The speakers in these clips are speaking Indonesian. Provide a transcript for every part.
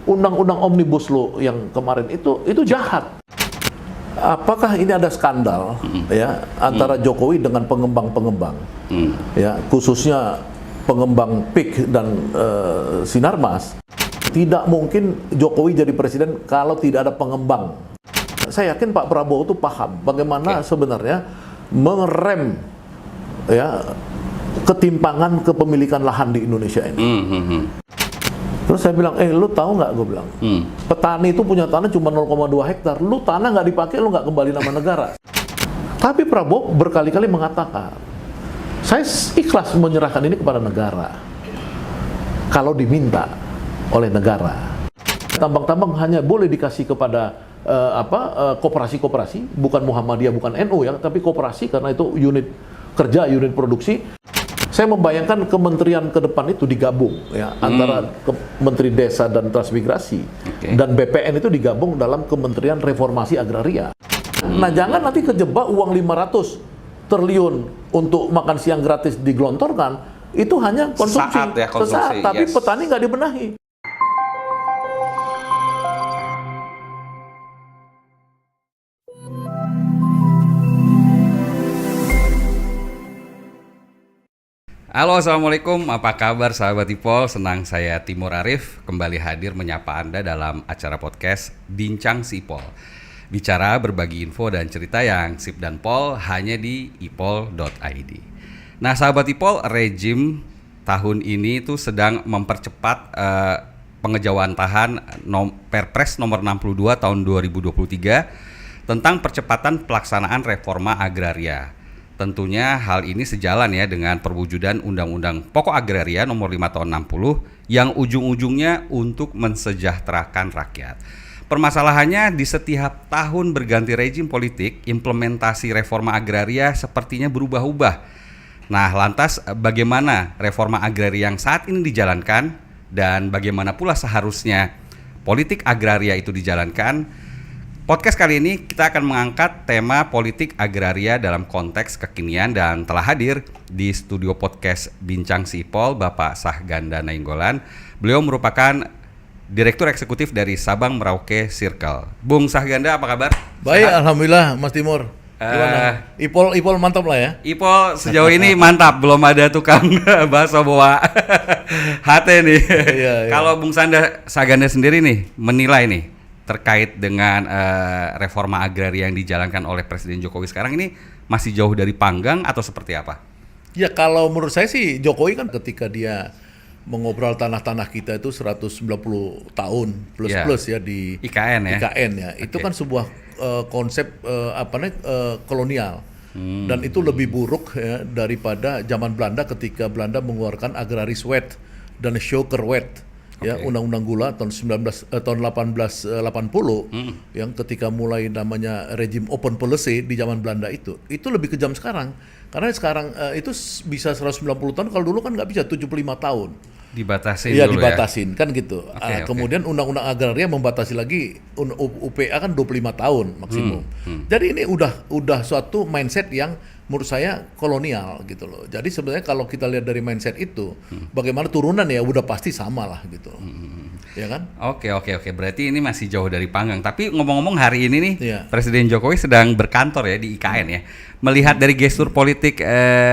Undang-undang Omnibus Law yang kemarin itu jahat. Apakah ini ada skandal ya antara Jokowi dengan pengembang-pengembang, ya khususnya pengembang PIK dan Sinarmas? Tidak mungkin Jokowi jadi presiden kalau tidak ada pengembang. Saya yakin Pak Prabowo itu paham bagaimana sebenarnya mengerem ya ketimpangan kepemilikan lahan di Indonesia ini. Terus saya bilang, lu tahu nggak? Gue bilang, petani itu punya tanah cuma 0,2 hektar. Lu tanah nggak dipakai, lu nggak kembali nama negara. Tapi Prabowo berkali-kali mengatakan, saya ikhlas menyerahkan ini kepada negara. Kalau diminta oleh negara. Tambang-tambang hanya boleh dikasih kepada koperasi-koperasi, bukan Muhammadiyah, bukan NU ya, tapi koperasi karena itu unit kerja, unit produksi. Saya membayangkan kementerian ke depan itu digabung ya antara Menteri Desa dan Transmigrasi dan BPN itu digabung dalam Kementerian Reformasi Agraria. Nah, jangan nanti kejebak uang 500 triliun untuk makan siang gratis digelontorkan, itu hanya konsumsi sesaat, tapi petani nggak dibenahi. Halo, assalamualaikum. Apa kabar sahabat Ipol? Senang saya Timur Arif kembali hadir menyapa Anda dalam acara podcast Bincang si Ipol. Bicara berbagi info dan cerita yang sip dan pol hanya di ipol.id. Nah, sahabat Ipol, rejim tahun ini itu sedang mempercepat pengejawantahan Perpres nomor 62 tahun 2023 tentang percepatan pelaksanaan reforma agraria. Tentunya hal ini sejalan ya dengan perwujudan Undang-Undang Pokok Agraria nomor 5 tahun 60 yang ujung-ujungnya untuk mensejahterakan rakyat. Permasalahannya di setiap tahun berganti rejim politik, implementasi reforma agraria sepertinya berubah-ubah. Nah, lantas bagaimana reforma agraria yang saat ini dijalankan dan bagaimana pula seharusnya politik agraria itu dijalankan? Podcast kali ini kita akan mengangkat tema politik agraria dalam konteks kekinian dan telah hadir di studio podcast Bincang si Ipol Bapak Sahganda Nainggolan. Beliau merupakan Direktur Eksekutif dari Sabang Merauke Circle. Bung Sahganda, apa kabar? Baik, sehat? Alhamdulillah Mas Timur. Gimana? Ipol mantap lah ya? Ipol sejauh ini mantap, belum ada tukang bakso bawa HT nih. Iya. Kalau Bung Sahganda sendiri nih menilai nih terkait dengan reforma agraria yang dijalankan oleh Presiden Jokowi sekarang ini masih jauh dari panggang atau seperti apa? Ya, kalau menurut saya sih Jokowi kan ketika dia mengobrol tanah-tanah kita itu 190 tahun plus ya di IKN ya. Okay. Itu kan sebuah konsep kolonial. Dan itu lebih buruk ya daripada zaman Belanda ketika Belanda mengeluarkan agraris wet dan sugarwet. Ya, Undang-Undang Gula tahun 1880 yang ketika mulai namanya rejim open policy di zaman Belanda itu lebih kejam sekarang karena sekarang itu bisa 190 tahun, kalau dulu kan nggak bisa 75 tahun dibatasin ya, dulu dibatasin ya? Kan gitu. Kemudian Undang-Undang Agraria membatasi lagi, UPA kan 25 tahun maksimum. Jadi ini udah suatu mindset yang menurut saya kolonial gitu loh. Jadi sebenarnya kalau kita lihat dari mindset itu, bagaimana turunan ya udah pasti sama lah gitu. Ya kan? Oke. Berarti ini masih jauh dari panggang. Tapi ngomong-ngomong hari ini nih, Presiden Jokowi sedang berkantor ya di IKN ya. Melihat dari gestur politik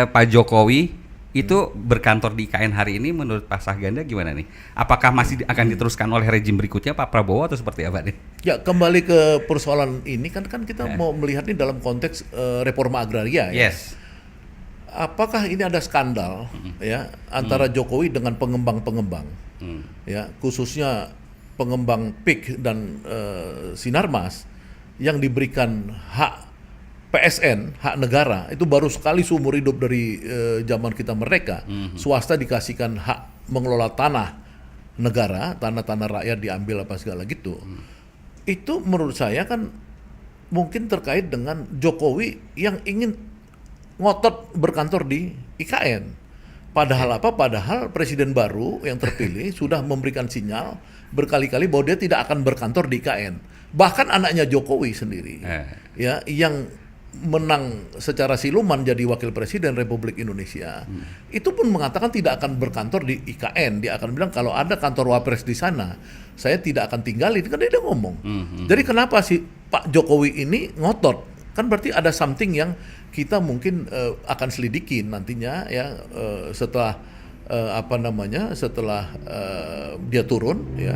Pak Jokowi itu berkantor di IKN hari ini, menurut Pak Sahganda gimana nih? Apakah masih akan diteruskan oleh rejim berikutnya Pak Prabowo atau seperti apa nih? Ya, kembali ke persoalan ini kan kita mau melihat ini dalam konteks reforma agraria ya. Yes. Apakah ini ada skandal ya antara Jokowi dengan pengembang-pengembang ya khususnya pengembang PIK dan Sinarmas yang diberikan hak PSN, hak negara, itu baru sekali seumur hidup dari zaman kita merdeka. Swasta dikasihkan hak mengelola tanah negara, tanah-tanah rakyat diambil apa segala gitu. Itu menurut saya kan mungkin terkait dengan Jokowi yang ingin ngotot berkantor di IKN. Padahal apa? Padahal presiden baru yang terpilih sudah memberikan sinyal berkali-kali bahwa dia tidak akan berkantor di IKN. Bahkan anaknya Jokowi sendiri ya yang menang secara siluman jadi wakil presiden Republik Indonesia, itu pun mengatakan tidak akan berkantor di IKN. Dia akan bilang kalau ada kantor wapres di sana, saya tidak akan tinggalin. Kan dia ngomong. Jadi kenapa sih Pak Jokowi ini ngotot? Kan berarti ada something yang kita mungkin akan selidikin nantinya ya setelah setelah dia turun ya.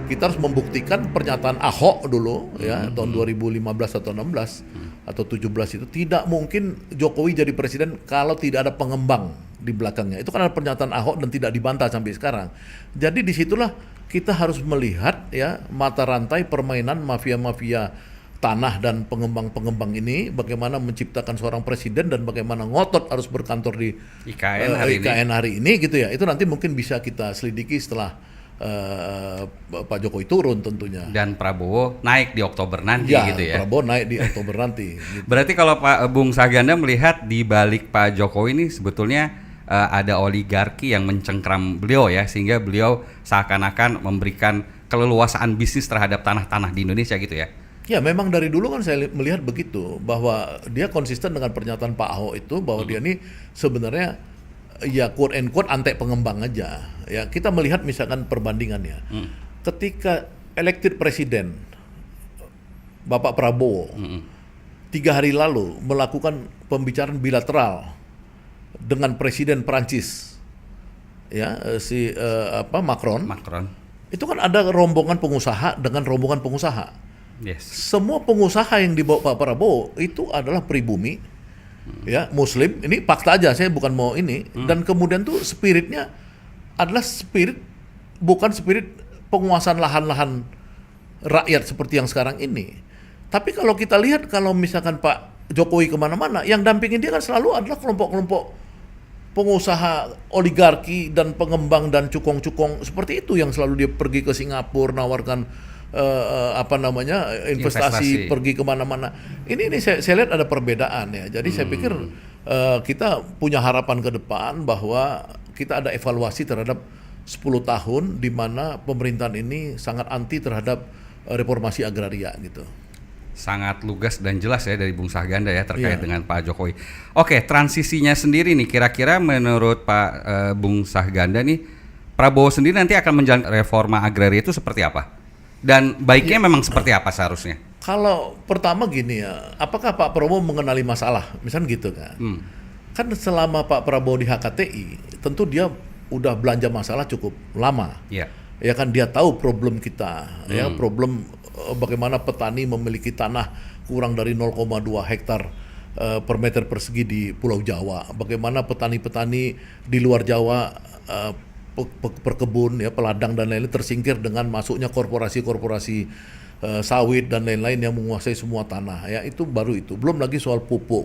Kita harus membuktikan pernyataan Ahok dulu ya tahun 2015 atau 16 atau 17 itu tidak mungkin Jokowi jadi presiden kalau tidak ada pengembang di belakangnya. Itu kan ada pernyataan Ahok dan tidak dibantah sampai sekarang. Jadi disitulah kita harus melihat ya mata rantai permainan mafia-mafia tanah dan pengembang-pengembang ini, bagaimana menciptakan seorang presiden dan bagaimana ngotot harus berkantor di IKN hari ini gitu ya. Itu nanti mungkin bisa kita selidiki setelah Pak Jokowi turun tentunya. Dan Prabowo naik di Oktober nanti gitu ya. Prabowo naik di Oktober nanti. Gitu. Berarti kalau Pak Bung Saganda melihat di balik Pak Jokowi ini sebetulnya ada oligarki yang mencengkram beliau ya, sehingga beliau seakan-akan memberikan keleluasaan bisnis terhadap tanah-tanah di Indonesia gitu ya. Ya memang dari dulu kan saya melihat begitu, bahwa dia konsisten dengan pernyataan Pak Ahok itu bahwa dia ini sebenarnya ya quote and quote antek pengembang aja. Ya kita melihat misalkan perbandingannya. Ketika elected presiden Bapak Prabowo 3 hari lalu melakukan pembicaraan bilateral dengan Presiden Prancis ya Macron. Itu kan ada rombongan pengusaha dengan rombongan pengusaha. Yes. Semua pengusaha yang dibawa Pak Prabowo itu adalah pribumi, ya Muslim. Ini fakta aja, saya bukan mau ini. Dan kemudian tuh spiritnya adalah bukan spirit penguasaan lahan-lahan rakyat seperti yang sekarang ini. Tapi kalau kita lihat, kalau misalkan Pak Jokowi kemana-mana, yang dampingin dia kan selalu adalah kelompok-kelompok pengusaha oligarki dan pengembang dan cukong-cukong seperti itu yang selalu dia pergi ke Singapura nawarkan investasi pergi kemana-mana. Ini saya lihat ada perbedaan ya. Jadi saya pikir kita punya harapan ke depan bahwa kita ada evaluasi terhadap 10 tahun di mana pemerintahan ini sangat anti terhadap reformasi agraria gitu. Sangat lugas dan jelas ya dari Bung Saganda ya terkait dengan Pak Jokowi. Oke, transisinya sendiri nih kira-kira menurut Pak Bung Saganda nih, Prabowo sendiri nanti akan menjalankan reforma agraria itu seperti apa? Dan baiknya memang seperti apa seharusnya? Kalau pertama gini ya, apakah Pak Prabowo mengenali masalah? Misalnya gitu kan. Kan selama Pak Prabowo di HKTI, tentu dia udah belanja masalah cukup lama. Ya kan dia tahu problem kita, ya problem bagaimana petani memiliki tanah kurang dari 0,2 hektar per meter persegi di Pulau Jawa. Bagaimana petani-petani di luar Jawa perkebun ya peladang dan lain-lain tersingkir dengan masuknya korporasi-korporasi sawit dan lain-lain yang menguasai semua tanah ya. Itu baru itu. Belum lagi soal pupuk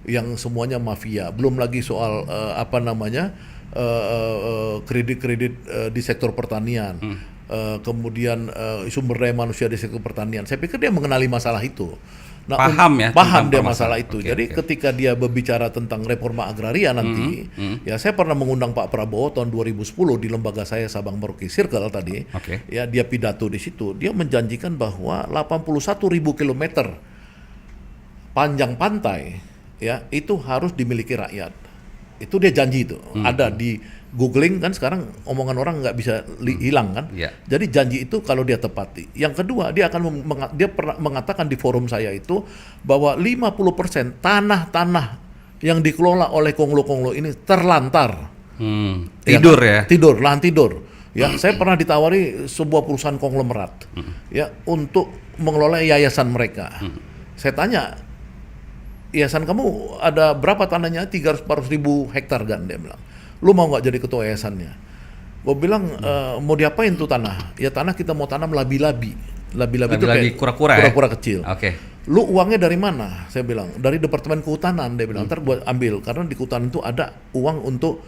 yang semuanya mafia, belum lagi soal kredit-kredit di sektor pertanian, kemudian sumber daya manusia di sektor pertanian. Saya pikir dia mengenali masalah itu. Nah, paham dia masalah itu. Jadi ketika dia berbicara tentang reforma agraria nanti, ya saya pernah mengundang Pak Prabowo tahun 2010 di lembaga saya Sabang Merauke Circle tadi. Ya dia pidato di situ. Dia menjanjikan bahwa 81.000 kilometer panjang pantai ya itu harus dimiliki rakyat. Itu dia janji itu. Ada di googling kan sekarang omongan orang nggak bisa hilang kan. Jadi janji itu kalau dia tepati. Yang kedua dia akan dia pernah mengatakan di forum saya itu bahwa 50% tanah-tanah yang dikelola oleh konglo-konglo ini terlantar. Tidur ya. Lahan tidur. Ya, saya pernah ditawari sebuah perusahaan konglomerat ya untuk mengelola yayasan mereka. Saya tanya, yayasan kamu ada berapa tanahnya? 300-400 ribu hektar kan, dia bilang. Lu mau nggak jadi ketua yayasannya? Gue bilang mau diapain tuh tanah? Ya tanah kita mau tanam labi-labi. Labi-labi itu kayak kura-kura kecil. Lu uangnya dari mana? Saya bilang dari Departemen Kehutanan. Dia bilang ntar buat ambil karena di kehutanan itu ada uang untuk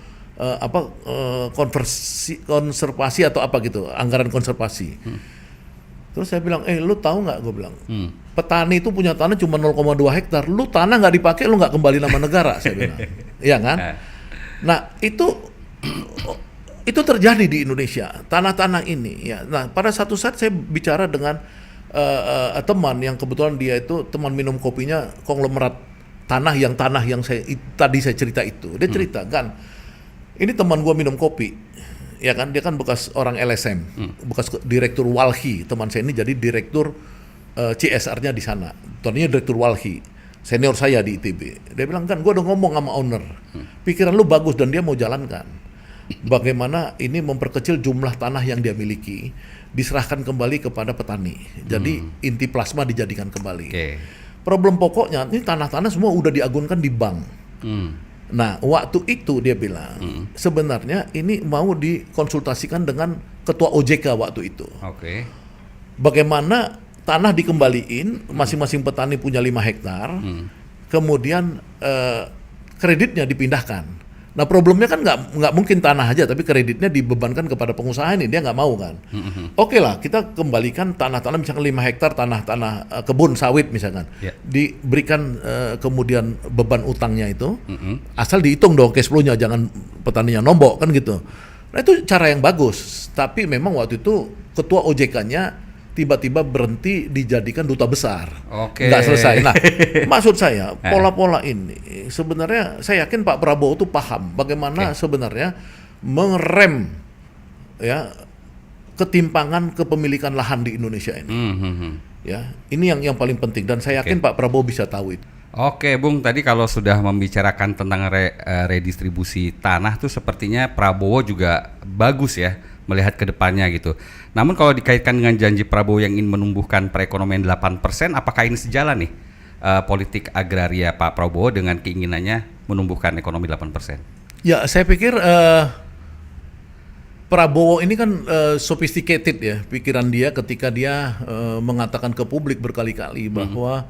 konservasi atau apa gitu, anggaran konservasi. Terus saya bilang, lu tahu nggak? Gue bilang, petani itu punya tanah cuma 0,2 hektar. Lu tanah nggak dipakai, lu nggak kembali nama negara. Saya bilang, iya kan? Nah itu terjadi di Indonesia, tanah-tanah ini. Ya. Nah pada satu saat saya bicara dengan teman yang kebetulan dia itu teman minum kopinya konglomerat tanah yang tadi saya cerita itu. Dia cerita kan, ini teman gua minum kopi, ya kan, dia kan bekas orang LSM, bekas direktur Walhi. Teman saya ini jadi direktur CSR-nya di sana. Tadinya direktur Walhi, senior saya di ITB. Dia bilang kan, gua udah ngomong sama owner, pikiran lu bagus dan dia mau jalankan. Bagaimana ini memperkecil jumlah tanah yang dia miliki, diserahkan kembali kepada petani. Jadi inti plasma dijadikan kembali. Problem pokoknya ini tanah-tanah semua udah diagunkan di bank. Nah, waktu itu dia bilang sebenarnya ini mau dikonsultasikan dengan ketua OJK waktu itu. Bagaimana tanah dikembaliin, masing-masing petani punya 5 hektar, kemudian kreditnya dipindahkan. Nah, problemnya kan nggak mungkin tanah aja, tapi kreditnya dibebankan kepada pengusaha ini, dia nggak mau kan. Oke lah, kita kembalikan tanah-tanah misalkan 5 hektar tanah kebun sawit misalkan, diberikan kemudian beban utangnya itu, asal dihitung dong cash flow-nya, jangan petaninya nombok kan gitu. Nah, itu cara yang bagus, tapi memang waktu itu ketua OJK-nya tiba-tiba berhenti dijadikan duta besar, nggak selesai. Nah, maksud saya pola-pola ini sebenarnya saya yakin Pak Prabowo itu paham bagaimana sebenarnya mengerem ya ketimpangan kepemilikan lahan di Indonesia ini. Ya, ini yang paling penting dan saya yakin Pak Prabowo bisa tahu itu. Oke, Bung, tadi kalau sudah membicarakan tentang redistribusi tanah tuh sepertinya Prabowo juga bagus ya melihat ke depannya gitu. Namun kalau dikaitkan dengan janji Prabowo yang ingin menumbuhkan perekonomian 8%, apakah ini sejalan nih politik agraria Pak Prabowo dengan keinginannya menumbuhkan ekonomi 8%? Ya, saya pikir Prabowo ini kan sophisticated ya pikiran dia ketika dia mengatakan ke publik berkali-kali bahwa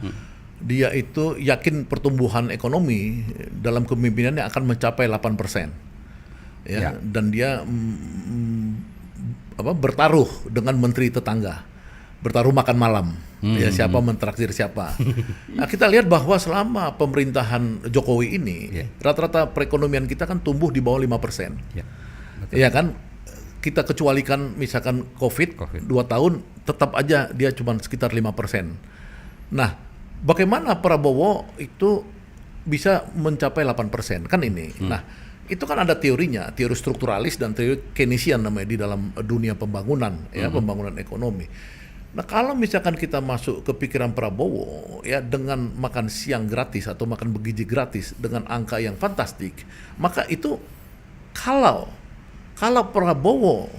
dia itu yakin pertumbuhan ekonomi dalam kepemimpinannya akan mencapai 8%. Ya. Dan dia bertaruh dengan menteri tetangga, bertaruh makan malam, ya siapa mentraktir siapa. Nah, kita lihat bahwa selama pemerintahan Jokowi ini rata-rata perekonomian kita kan tumbuh di bawah 5%. Ya kan, kita kecualikan misalkan COVID 2 tahun, tetap aja dia cuma sekitar 5%. Nah, bagaimana Prabowo itu bisa mencapai 8% kan ini? Nah, itu kan ada teorinya, teori strukturalis dan teori Keynesian namanya di dalam dunia pembangunan, ya pembangunan ekonomi. Nah, kalau misalkan kita masuk ke pikiran Prabowo, ya dengan makan siang gratis atau makan bergizi gratis dengan angka yang fantastik, maka itu kalau Prabowo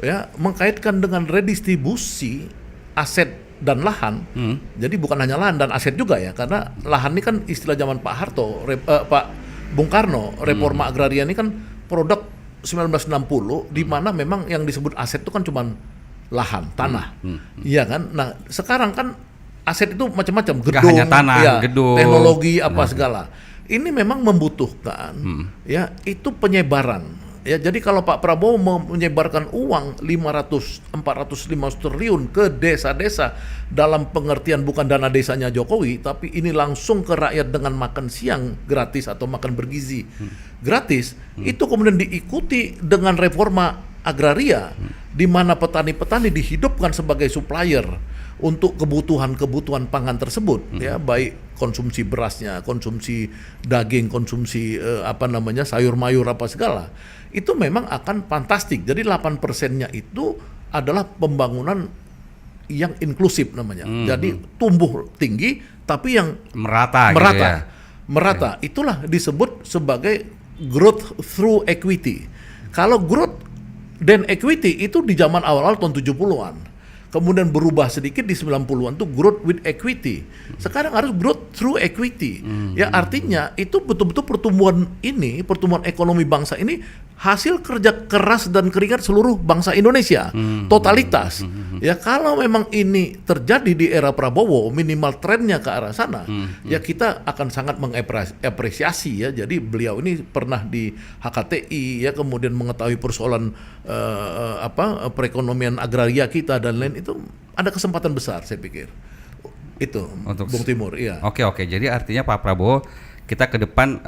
ya mengkaitkan dengan redistribusi aset dan lahan, jadi bukan hanya lahan dan aset juga ya, karena lahan ini kan istilah zaman Pak Harto, Pak Bung Karno, reforma agraria ini kan produk 1960 di mana memang yang disebut aset itu kan cuma lahan, tanah. Iya kan? Nah, sekarang kan aset itu macam-macam, gedung, tanah, gedung, teknologi apa segala. Ini memang membutuhkan ya itu penyebaran. Ya, jadi kalau Pak Prabowo mau menyebarkan uang 450 triliun ke desa-desa dalam pengertian bukan dana desanya Jokowi, tapi ini langsung ke rakyat dengan makan siang gratis atau makan bergizi gratis, itu kemudian diikuti dengan reforma agraria di mana petani-petani dihidupkan sebagai supplier untuk kebutuhan pangan tersebut, ya baik konsumsi berasnya, konsumsi daging, konsumsi sayur mayur apa segala, itu memang akan fantastik. Jadi 8%-nya itu adalah pembangunan yang inklusif namanya. Jadi tumbuh tinggi tapi yang merata. Gitu ya? Merata. Itulah disebut sebagai growth through equity. Kalau growth dan equity itu di zaman awal-awal tahun 70-an. Kemudian berubah sedikit di 90-an tuh growth with equity. Sekarang harus growth through equity. Ya artinya itu betul-betul pertumbuhan ekonomi bangsa ini hasil kerja keras dan keringat seluruh bangsa Indonesia. Totalitas. Ya kalau memang ini terjadi di era Prabowo, minimal trennya ke arah sana, ya kita akan sangat mengapresiasi ya. Jadi beliau ini pernah di HKTI ya, kemudian mengetahui persoalan perekonomian agraria kita dan lain, itu ada kesempatan besar saya pikir. Itu untuk Bung Timur, iya. Oke. Jadi artinya Pak Prabowo, kita ke depan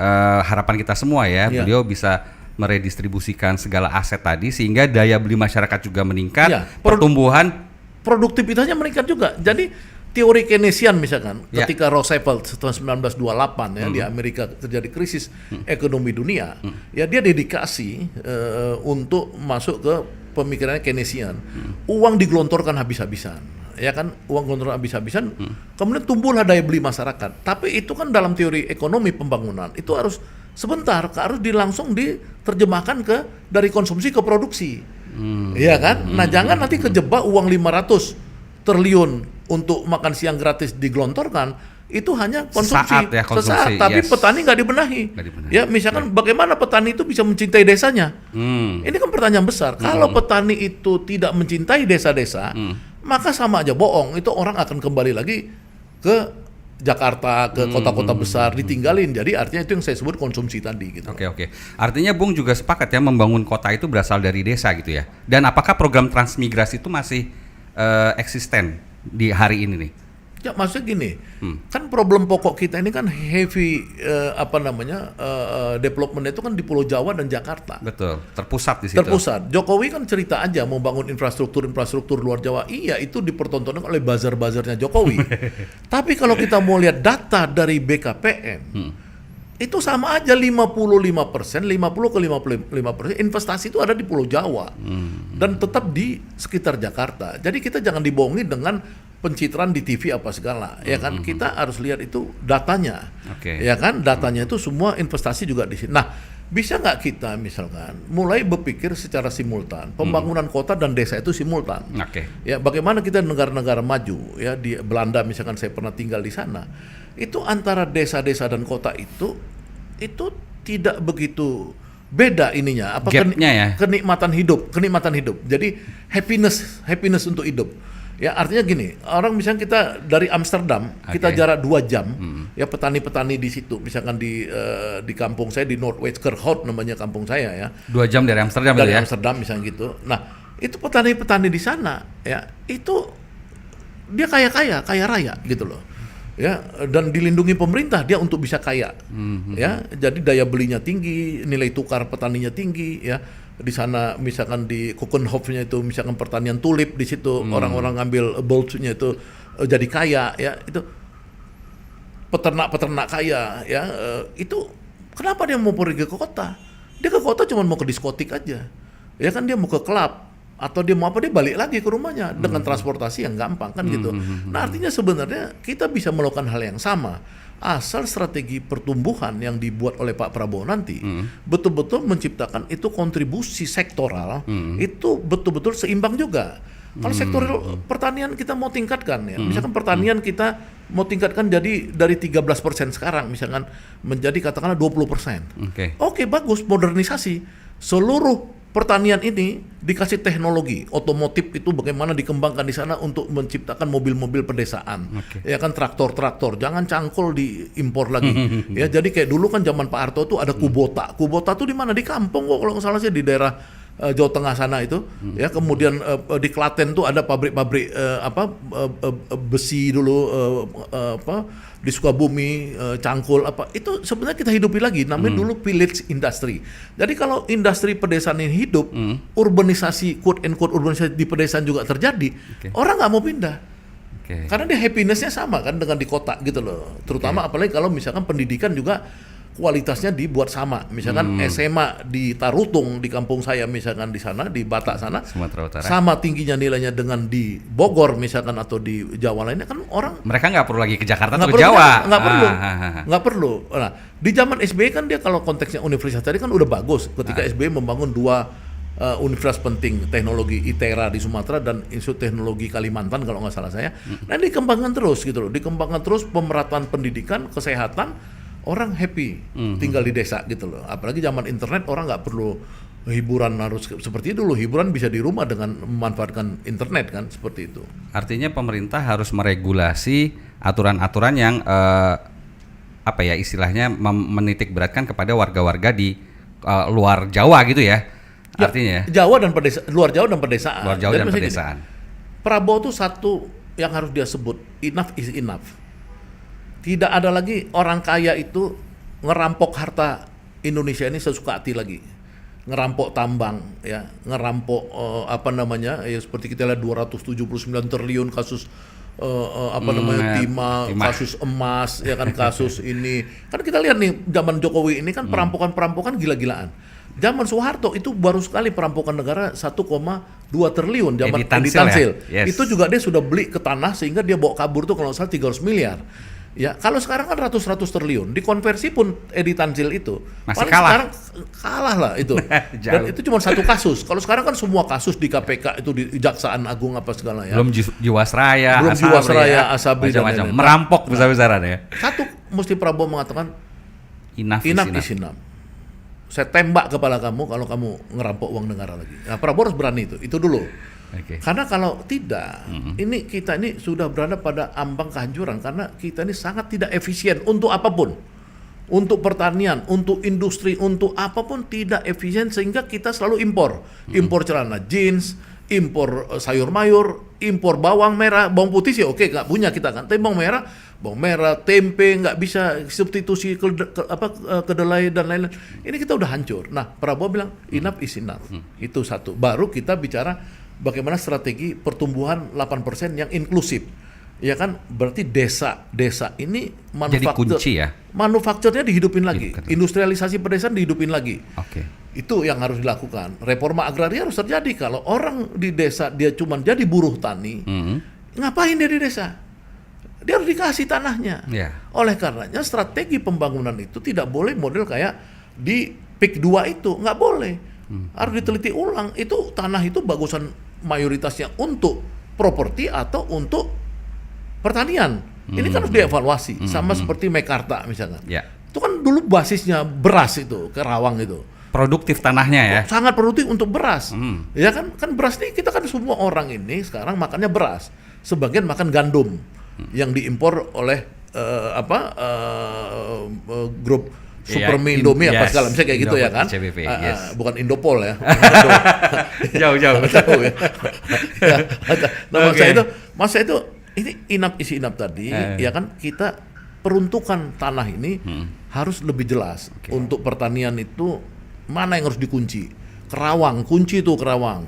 harapan kita semua ya, beliau bisa meredistribusikan segala aset tadi sehingga daya beli masyarakat juga meningkat, pertumbuhan produktivitasnya meningkat juga. Jadi teori Keynesian misalkan, Ya. ketika Roosevelt tahun 1928 ya di Amerika terjadi krisis ekonomi dunia, ya dia dedikasi untuk masuk ke pemikirannya Keynesian. Uang digelontorkan habis-habisan, ya kan, uang gelontorkan habis-habisan, kemudian tumbuhlah daya beli masyarakat. Tapi itu kan dalam teori ekonomi pembangunan itu harus sebentar, harus langsung diterjemahkan dari konsumsi ke produksi, ya kan. Nah jangan nanti kejebak uang 500 triliun untuk makan siang gratis digelontorkan, itu hanya konsumsi, sesaat, tapi petani nggak dibenahi. Ya misalkan bagaimana petani itu bisa mencintai desanya? Ini kan pertanyaan besar. Kalau petani itu tidak mencintai desa-desa, maka sama aja bohong. Itu orang akan kembali lagi ke Jakarta, ke kota-kota besar, ditinggalin. Jadi artinya itu yang saya sebut konsumsi tadi gitu. Oke. Artinya Bung juga sepakat ya membangun kota itu berasal dari desa gitu ya. Dan apakah program transmigrasi itu masih eksisten di hari ini nih? Ya maksudnya gini, kan problem pokok kita ini kan heavy development itu kan di Pulau Jawa dan Jakarta. Betul, terpusat di situ. Terpusat. Jokowi kan cerita aja mau bangun infrastruktur luar Jawa. Iya, itu dipertontonkan oleh buzzer-buzzernya Jokowi. Tapi kalau kita mau lihat data dari BKPM, itu sama aja 55%, 50 ke 55% investasi itu ada di Pulau Jawa dan tetap di sekitar Jakarta. Jadi kita jangan dibohongi dengan pencitraan di TV apa segala, ya kan. Kita harus lihat itu datanya, ya kan. Datanya itu semua investasi juga di sini. Nah, bisa nggak kita misalkan mulai berpikir secara simultan, pembangunan kota dan desa itu simultan. Ya, bagaimana kita negara-negara maju, ya di Belanda misalkan saya pernah tinggal di sana. Itu antara desa-desa dan kota itu tidak begitu beda ininya, kenikmatan hidup. Jadi happiness untuk hidup. Ya artinya gini, orang misalnya kita dari Amsterdam, kita jarak 2 jam, ya petani-petani di situ, misalkan di kampung saya di Noordwijkerhout namanya kampung saya ya. 2 jam dari Amsterdam dari ya? Amsterdam misalnya gitu. Nah itu petani-petani di sana, ya itu dia kaya raya gitu loh. Ya, dan dilindungi pemerintah dia untuk bisa kaya, ya. Jadi daya belinya tinggi, nilai tukar petaninya tinggi, ya. Di sana misalkan di Kokenhof-nya itu misalkan pertanian tulip di situ, orang-orang ngambil bulbs-nya itu jadi kaya, ya. Itu peternak kaya, ya. Itu kenapa dia mau pergi ke kota? Dia ke kota cuma mau ke diskotik aja, ya kan, dia mau ke klub. Atau dia mau apa, dia balik lagi ke rumahnya dengan transportasi yang gampang kan gitu. Nah artinya sebenarnya kita bisa melakukan hal yang sama asal strategi pertumbuhan yang dibuat oleh Pak Prabowo nanti betul-betul menciptakan itu kontribusi sektoral itu betul-betul seimbang juga. Kalau sektor pertanian kita mau tingkatkan ya, misalkan pertanian kita mau tingkatkan jadi dari 13% sekarang misalkan menjadi katakanlah 20%. Oke, bagus, modernisasi seluruh pertanian ini dikasih teknologi otomotif itu bagaimana dikembangkan di sana untuk menciptakan mobil-mobil pedesaan, ya kan, traktor-traktor, jangan cangkul diimpor lagi. Ya jadi kayak dulu kan zaman Pak Harto tuh ada Kubota tuh di mana, di kampung kok kalau nggak salah sih, di daerah Jawa Tengah sana itu, ya kemudian di Klaten tuh ada pabrik-pabrik besi dulu, di Sukabumi, cangkul itu sebenarnya kita hidupi lagi, namanya dulu village industry. Jadi kalau industri pedesaan ini hidup, urbanisasi, quote and quote urbanisasi di pedesaan juga terjadi, orang nggak mau pindah. Karena dia happiness-nya sama kan dengan di kota gitu loh. Terutama apalagi kalau misalkan pendidikan juga kualitasnya dibuat sama. Misalkan SMA di Tarutung di kampung saya misalkan di sana di Batak sana Sumatera Utara sama tingginya nilainya dengan di Bogor misalkan atau di Jawa lainnya, kan orang mereka nggak perlu lagi ke Jakarta atau ke Jawa. Nggak perlu. Nah, di zaman SBY kan dia kalau konteksnya universitas tadi kan udah bagus ketika SBY membangun 2 universitas penting, teknologi ITERA di Sumatera dan Institut Teknologi Kalimantan kalau nggak salah saya. Nah, dikembangkan terus gitu loh, dikembangkan terus pemerataan pendidikan, kesehatan. Orang happy tinggal di desa gitu loh. Apalagi zaman internet, orang nggak perlu hiburan harus seperti itu dulu. Hiburan bisa di rumah dengan memanfaatkan internet kan, seperti itu. Artinya pemerintah harus meregulasi aturan-aturan yang istilahnya menitik beratkan kepada warga-warga di luar Jawa gitu ya. Artinya Jawa dan luar Jawa dan pedesaan. Luar Jawa dan pedesaan. Prabowo tuh satu yang harus dia sebut, enough is enough. Tidak ada lagi orang kaya itu ngerampok harta Indonesia ini sesuka hati lagi. ngerampok tambang, ya, ngerampok ya seperti kita lihat 279 triliun kasus timah, kasus emas, ya kan, kasus ini. Kan kita lihat nih zaman Jokowi ini kan perampokan gila-gilaan. Zaman Soeharto itu baru sekali perampokan negara 1,2 triliun zaman Edi Tansil. Ya? Yes. Itu juga dia sudah beli ke tanah sehingga dia bawa kabur tuh kalau nggak salah 300 miliar. Ya, kalau sekarang kan ratus triliun, dikonversi pun Edi Tansil itu masih paling kalah. Sekarang kalah lah itu. Dan itu cuma satu kasus. Kalau sekarang kan semua kasus di KPK itu di Kejaksaan Agung apa segala ya. Belum Jiwasraya, Asabri dan macam-macam. Merampok besar-besaran ya. Satu mesti Prabowo mengatakan enough is enough. Saya tembak kepala kamu kalau kamu ngerampok uang negara lagi. Nah, Prabowo harus berani itu dulu. Okay. Karena kalau tidak, ini kita ini sudah berada pada ambang kehancuran karena kita ini sangat tidak efisien untuk apapun. Untuk pertanian, untuk industri, untuk apapun tidak efisien sehingga kita selalu impor. Impor celana jeans, impor sayur mayur, impor bawang merah, bawang putih sih oke, nggak punya kita kan. Tapi bawang merah, tempe nggak bisa substitusi kedelai dan lain-lain. Ini kita udah hancur. Nah, Prabowo bilang enough is enough. Itu satu. Baru kita bicara bagaimana strategi pertumbuhan 8% yang inklusif. Ya kan, berarti desa ini manufaktur. Jadi kunci ya. Manufakturnya dihidupin lagi. Industrialisasi pedesaan dihidupin lagi. Oke. Itu yang harus dilakukan. Reforma agraria harus terjadi. Kalau orang di desa dia cuma jadi buruh tani, ngapain dia di desa? Dia harus dikasih tanahnya. Yeah. Oleh karenanya strategi pembangunan itu tidak boleh model kayak di PIK 2 itu, nggak boleh. Harus diteliti ulang. Itu tanah itu bagusan mayoritasnya untuk properti atau untuk pertanian. Ini kan harus dievaluasi. Sama seperti Mekarta misalnya. Yeah. Itu kan dulu basisnya beras itu, Kerawang itu. Produktif tanahnya ya. Sangat produktif untuk beras. Ya kan beras ini kita kan semua orang ini sekarang makannya beras. Sebagian makan gandum yang diimpor oleh grup Supermi, Indomie apa segala misalnya kayak gitu ya kan. CBP, yes. Bukan Indopol ya. Jauh. Jauh ya. Nah, masa itu ini enough is enough tadi ya kan, kita peruntukan tanah ini harus lebih jelas. Untuk pertanian itu mana yang harus dikunci? Kerawang, kunci itu Kerawang.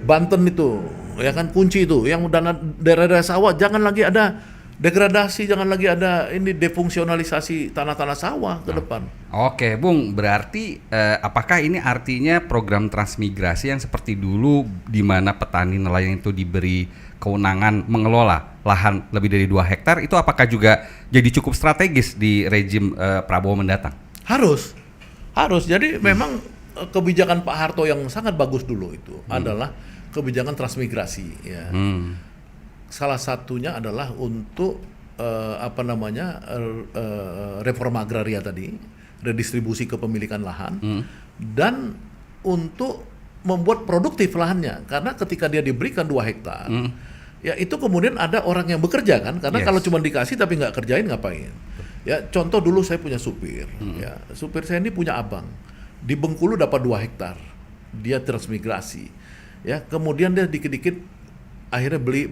Banten itu, ya kan, kunci itu. Yang daerah-daerah sawah jangan lagi ada degradasi, jangan lagi ada ini defungsionalisasi tanah-tanah sawah ke depan. Oke, Bung, berarti apakah ini artinya program transmigrasi yang seperti dulu di mana petani nelayan itu diberi kewenangan mengelola lahan lebih dari 2 hektar itu apakah juga jadi cukup strategis di rejim Prabowo mendatang? Harus. Jadi memang kebijakan Pak Harto yang sangat bagus dulu itu adalah kebijakan transmigrasi ya. Salah satunya adalah untuk reforma agraria tadi, redistribusi kepemilikan lahan, dan untuk membuat produktif lahannya. Karena ketika dia diberikan 2 hektar, ya itu kemudian ada orang yang bekerja kan, karena kalau cuma dikasih tapi nggak kerjain ngapain? Ya contoh dulu saya punya supir, ya supir saya ini punya abang di Bengkulu dapat 2 hektar, dia transmigrasi, ya kemudian dia dikit-dikit akhirnya beli,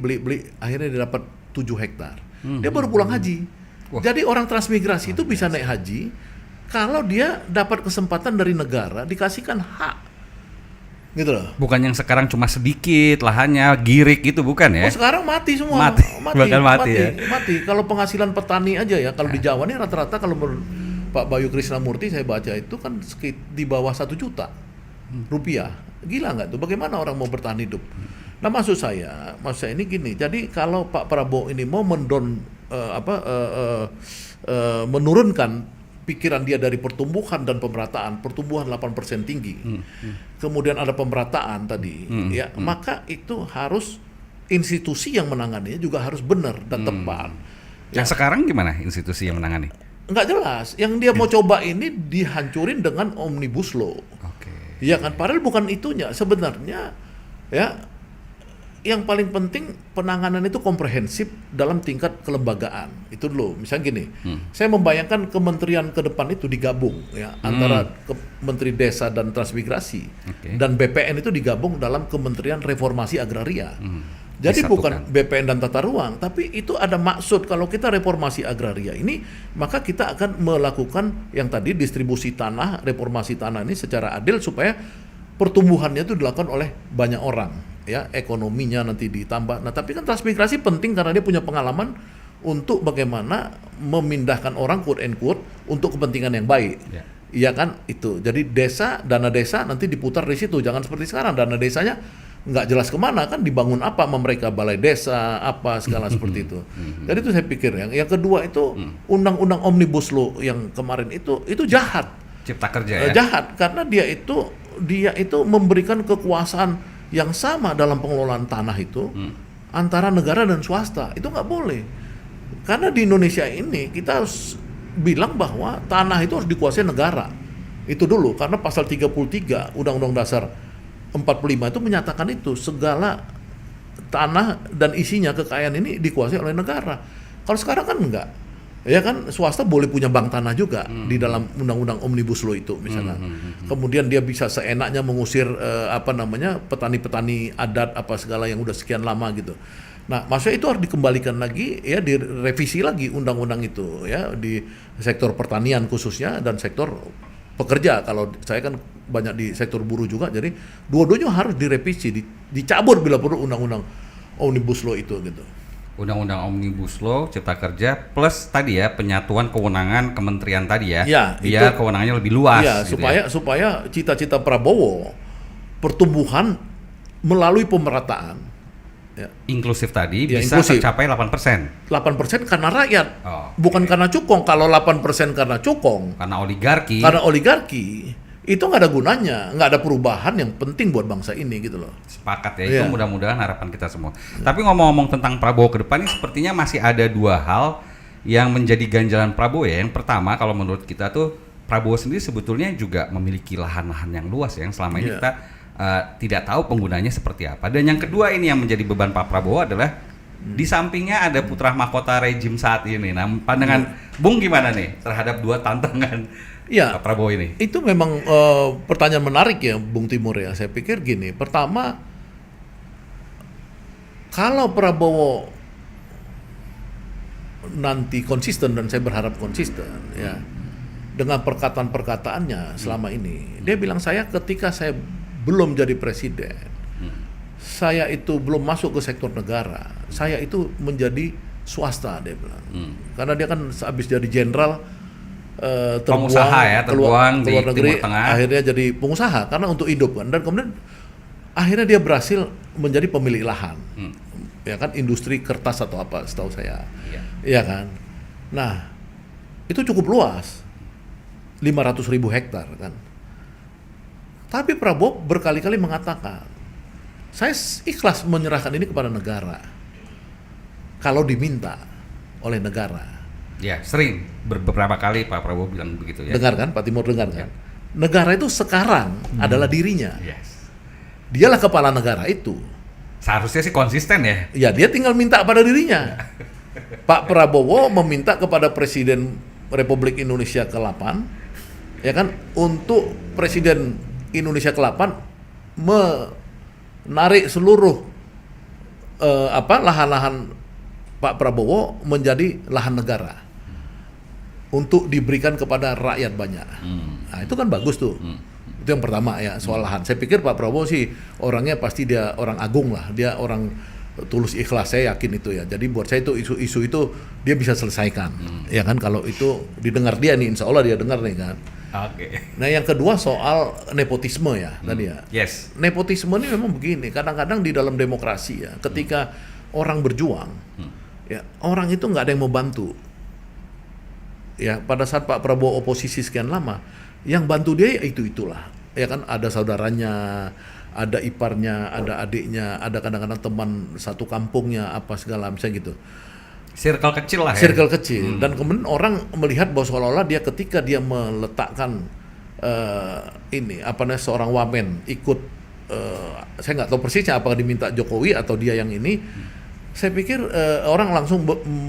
akhirnya dia dapat 7 hektar. Dia baru pulang haji. Wah. Jadi orang transmigrasi itu bisa naik haji kalau dia dapat kesempatan dari negara dikasihkan hak. Gitu loh. Bukan yang sekarang cuma sedikit lahannya, girik gitu bukan ya? Oh, sekarang mati semua. Bahkan mati ya. Mati. Kalau penghasilan petani aja ya, kalau di Jawa ini rata-rata kalau Pak Bayu Krisnamurti saya baca itu kan di bawah 1 juta rupiah. Gila nggak tuh? Bagaimana orang mau bertahan hidup? Nah maksud saya ini gini. Jadi kalau Pak Prabowo ini mau menurunkan pikiran dia dari pertumbuhan dan pemerataan, pertumbuhan 8% tinggi, kemudian ada pemerataan tadi, maka itu harus institusi yang menanganinya juga harus benar dan tepat. Yang sekarang gimana institusi yang menangani? Nggak jelas. Yang dia mau coba ini dihancurin dengan Omnibus Law. Ya kan, padahal bukan itunya sebenarnya. Ya, yang paling penting penanganan itu komprehensif dalam tingkat kelembagaan. Itu dulu. Misalnya gini, saya membayangkan kementerian ke depan itu digabung ya, antara Menteri Desa dan Transmigrasi dan BPN itu digabung dalam Kementerian Reformasi Agraria. Jadi disatukan. bukan BPN dan tata ruang, tapi itu ada maksud kalau kita reformasi agraria ini, maka kita akan melakukan yang tadi distribusi tanah, reformasi tanah ini secara adil supaya pertumbuhannya itu dilakukan oleh banyak orang, ya, ekonominya nanti ditambah. Nah, tapi kan transmigrasi penting karena dia punya pengalaman untuk bagaimana memindahkan orang quote and quote untuk kepentingan yang baik. Ya. Iya kan itu. Jadi dana desa nanti diputar di situ. Jangan seperti sekarang dana desanya nggak jelas kemana, kan dibangun apa sama mereka, balai desa apa segala seperti itu. Jadi itu saya pikir yang kedua itu undang-undang omnibus law yang kemarin itu jahat. Cipta kerja ya. Jahat karena dia itu memberikan kekuasaan yang sama dalam pengelolaan tanah itu antara negara dan swasta. Itu nggak boleh. Karena di Indonesia ini kita harus bilang bahwa tanah itu harus dikuasai negara. Itu dulu, karena pasal 33 Undang-Undang Dasar 45 itu menyatakan itu segala tanah dan isinya kekayaan ini dikuasai oleh negara. Kalau sekarang kan enggak. Ya kan swasta boleh punya bank tanah juga di dalam Undang-Undang Omnibus Law itu misalnya. Kemudian dia bisa seenaknya mengusir petani-petani adat apa segala yang udah sekian lama gitu. Nah, maksudnya itu harus dikembalikan lagi ya, direvisi lagi undang-undang itu ya di sektor pertanian khususnya dan sektor pekerja. Kalau saya kan banyak di sektor buruh juga, jadi dua-duanya harus direvisi, dicabut bila perlu undang-undang Omnibus Law itu gitu. Undang-undang Omnibus Law, Cipta Kerja, plus tadi ya penyatuan kewenangan kementerian tadi ya, Ya, biar kewenangannya lebih luas. Ya, gitu supaya cita-cita Prabowo pertumbuhan melalui pemerataan. Ya. Inklusif tadi Ya, bisa inklusif. tercapai 8%. 8% karena rakyat, bukan oke. karena cukong. Kalau 8% karena cukong, Karena oligarki. karena oligarki, itu nggak ada gunanya, nggak ada perubahan yang penting buat bangsa ini gitu loh. Sepakat ya, Iya. itu mudah-mudahan harapan kita semua. Tapi ngomong-ngomong tentang Prabowo ke depan ini sepertinya masih ada dua hal yang menjadi ganjalan Prabowo ya. Yang pertama kalau menurut kita tuh Prabowo sendiri sebetulnya juga memiliki lahan-lahan yang luas ya, yang selama ini Iya. kita tidak tahu penggunanya seperti apa. Dan yang kedua ini yang menjadi beban Pak Prabowo adalah di sampingnya ada putra mahkota rejim saat ini. Nah, pandangan Bung gimana nih terhadap dua tantangan Iya. Pak Prabowo ini? Itu memang pertanyaan menarik ya, Bung Timur ya. Saya pikir gini, pertama, kalau Prabowo nanti konsisten, dan saya berharap konsisten ya, dengan perkataan-perkataannya selama ini, dia bilang ketika saya belum jadi presiden, saya itu belum masuk ke sektor negara, saya itu menjadi swasta, dia bilang. Karena dia kan habis jadi jenderal, Pengusaha ya, terbuang di luar negeri, Timur Tengah. akhirnya jadi pengusaha karena untuk hidup kan, dan kemudian akhirnya dia berhasil menjadi pemilik lahan, ya kan, industri kertas atau apa setahu saya, ya kan. Nah, itu cukup luas, 500.000 hektar kan. Tapi Prabowo berkali-kali mengatakan, saya ikhlas menyerahkan ini kepada negara kalau diminta oleh negara. Ya, sering beberapa kali Pak Prabowo bilang begitu ya. Dengar kan, Pak Timur dengar kan? Negara itu sekarang adalah dirinya. Yes. Dialah kepala negara itu. Seharusnya sih konsisten ya. Ya, dia tinggal minta pada dirinya. Pak Prabowo meminta kepada Presiden Republik Indonesia ke-8, ya kan, untuk Presiden Indonesia ke-8 menarik seluruh lahan-lahan Pak Prabowo menjadi lahan negara untuk diberikan kepada rakyat banyak. Nah, itu kan bagus tuh. Itu yang pertama ya, soal lahan. Saya pikir Pak Prabowo sih orangnya pasti dia orang agung lah, dia orang tulus ikhlas, saya yakin itu ya. Jadi buat saya itu isu-isu itu dia bisa selesaikan, ya kan, kalau itu didengar dia nih, insya Allah dia dengar nih kan. Oke. Nah, yang kedua soal nepotisme ya tadi ya. Yes. Nepotisme ini memang begini, kadang-kadang di dalam demokrasi ya, ketika orang berjuang, ya orang itu nggak ada yang mau bantu. Ya, pada saat Pak Prabowo oposisi sekian lama, yang bantu dia ya itulah. Ya kan, ada saudaranya, ada iparnya, ada adiknya, ada kadang-kadang teman satu kampungnya, apa segala macam gitu. Circle kecil lah ya. Circle kecil. Dan kemudian orang melihat bahwa seolah-olah dia ketika dia meletakkan seorang wamen ikut, saya nggak tahu persisnya apakah diminta Jokowi atau dia yang ini. Saya pikir orang langsung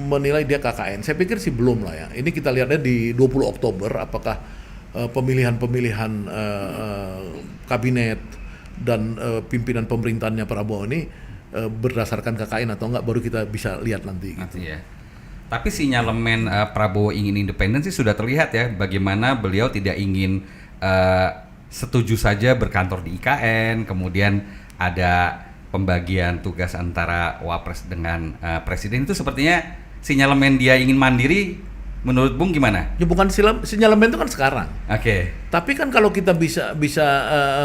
menilai dia KKN. Saya pikir sih belum lah ya. Ini kita lihatnya di 20 Oktober apakah pemilihan kabinet dan pimpinan pemerintahannya Prabowo ini berdasarkan KKN atau enggak baru kita bisa lihat nanti. Gitu. Ya. Tapi sinyalemen Prabowo ingin independen sih sudah terlihat ya, bagaimana beliau tidak ingin setuju saja berkantor di IKN, kemudian ada pembagian tugas antara Wapres dengan Presiden, itu sepertinya sinyalemen dia ingin mandiri. Menurut Bung gimana? Ya bukan sinyalemen itu kan sekarang. Oke. Tapi kan kalau kita bisa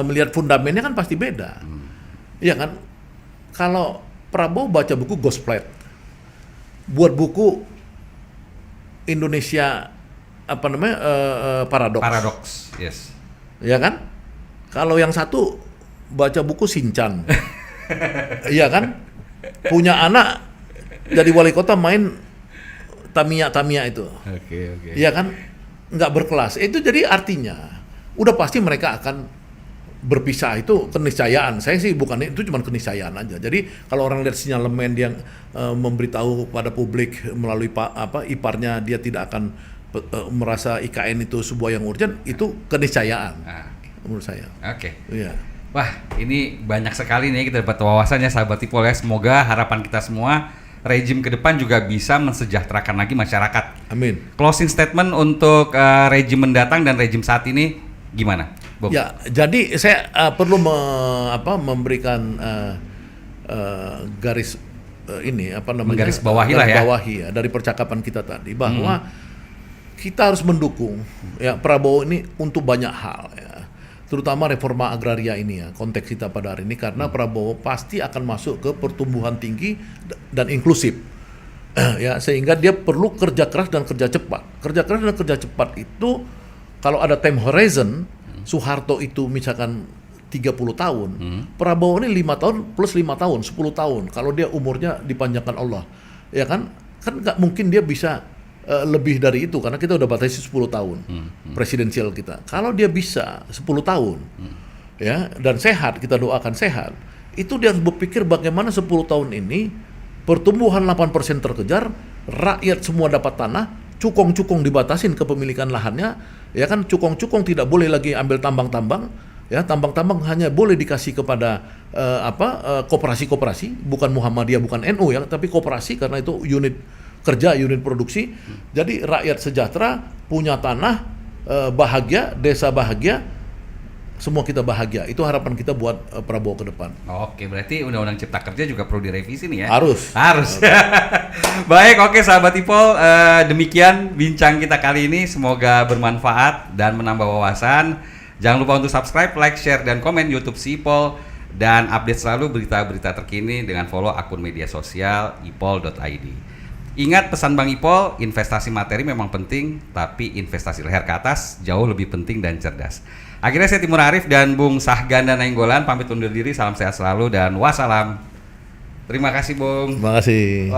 melihat fundamennya kan pasti beda. Iya kan? Kalau Prabowo baca buku Gospel, buat buku Indonesia Paradox. Yes. Ya kan? Kalau yang satu baca buku Shinchan. Iya kan? Punya anak jadi wali kota main Tamiya itu. Oke. Iya kan? Nggak berkelas. Itu jadi artinya udah pasti mereka akan berpisah, itu keniscayaan. Saya sih bukan itu, cuma keniscayaan aja. Jadi kalau orang lihat sinyalemen yang memberitahu pada publik melalui iparnya dia tidak akan merasa IKN itu sebuah yang urgent, itu keniscayaan menurut saya. Oke. Iya. Wah, ini banyak sekali nih kita dapat wawasannya sahabat Ipol ya. Semoga harapan kita semua rejim ke depan juga bisa mensejahterakan lagi masyarakat. Amin. Closing statement untuk rejim mendatang dan rejim saat ini gimana, Bob? Ya, jadi saya perlu memberikan garis menggaris bawahi lah ya. Bawahi ya dari percakapan kita tadi bahwa kita harus mendukung ya Prabowo ini untuk banyak hal ya. Terutama reforma agraria ini ya, konteks kita pada hari ini, karena Prabowo pasti akan masuk ke pertumbuhan tinggi dan inklusif. Ya, sehingga dia perlu kerja keras dan kerja cepat. Kerja keras dan kerja cepat itu kalau ada time horizon, Soeharto itu misalkan 30 tahun, Prabowo ini 5 tahun plus 5 tahun, 10 tahun. Kalau dia umurnya dipanjangkan Allah. Ya kan nggak mungkin dia bisa lebih dari itu, karena kita udah batasi 10 tahun presidensial kita. Kalau dia bisa 10 tahun ya dan sehat, kita doakan sehat, itu dia harus berpikir bagaimana 10 tahun ini pertumbuhan 8% terkejar, rakyat semua dapat tanah, cukong-cukong dibatasin kepemilikan lahannya, ya kan, cukong-cukong tidak boleh lagi ambil tambang-tambang, ya, tambang-tambang hanya boleh dikasih kepada koperasi-koperasi, bukan Muhammadiyah, bukan NU ya, tapi koperasi karena itu unit kerja, unit produksi. Jadi rakyat sejahtera, punya tanah, bahagia, desa bahagia, semua kita bahagia. Itu harapan kita buat Prabowo ke depan. Oke, berarti Undang-Undang Cipta Kerja juga perlu direvisi nih ya? Harus. Baik, oke sahabat Ipol, demikian bincang kita kali ini. Semoga bermanfaat dan menambah wawasan. Jangan lupa untuk subscribe, like, share, dan komen YouTube si Ipol. Dan update selalu berita-berita terkini dengan follow akun media sosial ipol.id. Ingat pesan Bang Ipol, investasi materi memang penting, tapi investasi leher ke atas jauh lebih penting dan cerdas. Akhirnya saya Timur Arif dan Bung Sahganda Nainggolan pamit undur diri, salam sehat selalu dan wassalam. Terima kasih Bung. Terima kasih.